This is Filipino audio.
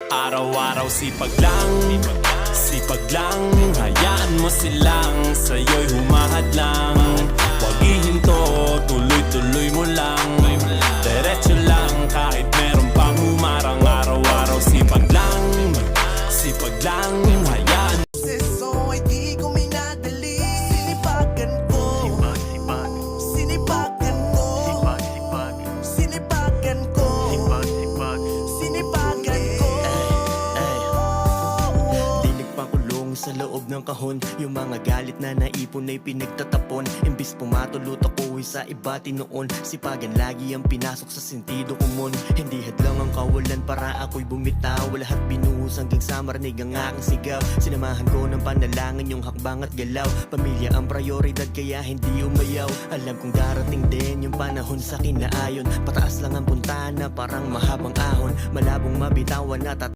Araw-araw sipag lang, sipag lang. Hayaan mo silang sa'yo'y humahad lang. Huwag ihinto, tuloy-tuloy mo lang. Diretso lang kahit meron pang humarang. Araw-araw sipag lang, sipag lang. Hayaan Seso ay di ko minadali. Sinipagan ko, Sipag, sinipagan ko, sipag, sipag, sinipagan ko, sipag, sipag. sinipagan ko. Di nagpakulong sa loob ng kahon. Yung mga galit na naipon ay pinagtatapon. Imbis pumatulot ako'y sa iba tinoon. Sipagan lagi ang pinasok sa sentido komon. Hindi hadlang ang kawalan para ako'y bumitaw. Lahat binuhos hanggang sa marinig ang aking sigaw. Sinamahan ko ng panalangin yung hakbang at galaw. Pamilya ang prioridad kaya hindi umayaw. Alam kong darating din yung panahon sa kinaayon. Pataas lang ang puntahan na parang mahabang ahon. Malabong mabitawan at